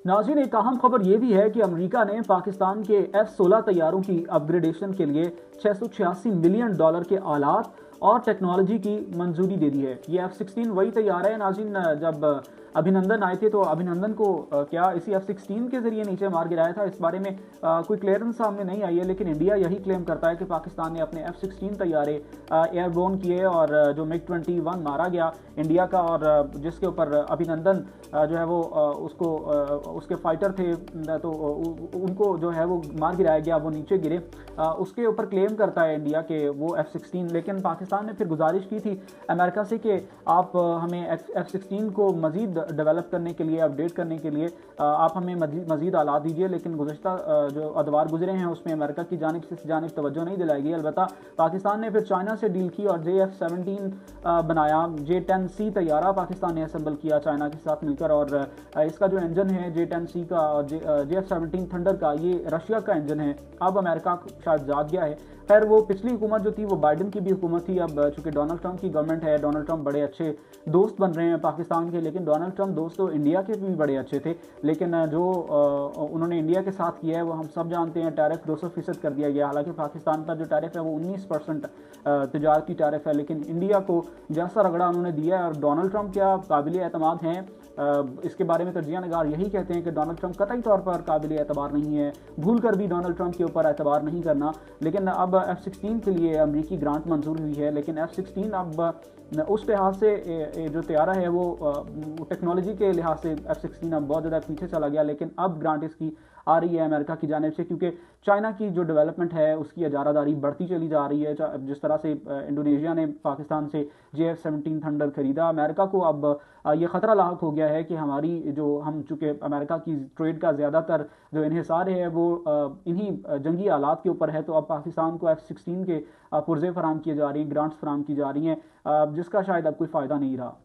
नाज़रीन, एक अहम खबर यह भी है कि अमेरिका ने पाकिस्तान के F-16 तैयारों की अपग्रेडेशन के लिए $686 मिलियन के आलात और टेक्नोलॉजी की मंजूरी दे दी है। ये F-16 वही तैयार है नाज़रीन, जब अभिनंदन आए थे तो अभिनंदन को क्या इसी F-16 के जरिए नीचे मार गिराया था, इस बारे में कोई क्लियरेंस सामने नहीं आई है। लेकिन इंडिया यही क्लेम करता है कि पाकिस्तान ने अपने F-16 तैयारे एयरबोर्न किए और जो MiG-21 मारा गया इंडिया का, और जिसके ऊपर अभिनंदन जो है वो उसके फाइटर थे, तो उनको जो है वो मार गिराया गया, वो नीचे गिरे। उसके ऊपर क्लेम करता है इंडिया के वो F-16। लेकिन पाकिस्तान ने फिर गुजारिश की थी अमेरिका से कि आप हमें F-16 को मज़ीद डेवलप करने के लिए, अपडेट करने के लिए आप हमें मज़ीद आलात दीजिए। लेकिन गुज़श्ता जो अदवार गुजरे हैं उसमें अमेरिका की जानिब तवज्जो नहीं दिलाई गई। अलबत्ता पाकिस्तान ने फिर चाइना से डील की और JF-17 बनाया। J-10C तैयारा पाकिस्तान ने असेंबल किया चाइना के साथ मिलकर, और इसका जो इंजन है J-10C का और JF-17 थंडर का, ये रशिया का इंजन है। अब अमेरिका शायद जाग गया है। खैर, वो पिछली हुकूमत जो थी वो बाइडन की भी हुकूमत थी। अब चूंकि डोनाल्ड ट्रंप की गवर्नमेंट है, डोनाल्ड ट्रंप बड़े अच्छे दोस्त बन रहे हैं पाकिस्तान के। लेकिन डोनाल्ड ट्रंप दोस्त तो इंडिया के भी बड़े अच्छे थे, लेकिन जो उन्होंने इंडिया के साथ किया है वो हम सब जानते हैं। टैरिफ 200% कर दिया गया। हालांकि पाकिस्तान पर जो टैरिफ है वो 19% तजारती टैरिफ है, लेकिन इंडिया को जैसा रगड़ा उन्होंने दिया है। और डोनाल्ड ट्रंप क्या काबिल एतमाद हैं, इसके बारे में तजिया नगार यही कहते हैं कि डोनाल्ड ट्रंप कतई तौर पर काबिल एतबार नहीं है। भूल कर भी डोनाल्ड ट्रंप के ऊपर एतबार नहीं करना। लेकिन अब F-16 के लिए अमरीकी ग्रांट मंजूर हुई है, लेकिन F-16 अब उस लिहाज से जो तैयारा है वो टेक्नोलॉजी के लिहाज से F-16 अब बहुत ज़्यादा पीछे चला गया। लेकिन अब ग्रांट इसकी आ रही है अमेरिका की जानिब से, क्योंकि चाइना की जो डेवलपमेंट है उसकी इजारादारी बढ़ती चली जा रही है। जिस तरह से इंडोनेशिया ने पाकिस्तान से JF-17 थंडर खरीदा, अमेरिका को अब ये ख़तरा लाक हो गया है कि हमारी जो हम चूँकि अमेरिका की ट्रेड का ज़्यादातर जो इन्हिसार है वो इन्हीं जंगी आलात के ऊपर है। तो अब पाकिस्तान को F-16 के पुर्जे फराम किए जा रही हैं, ग्रांट्स फराम की जा रही हैं, जिसका शायद अब कोई फ़ायदा नहीं रहा।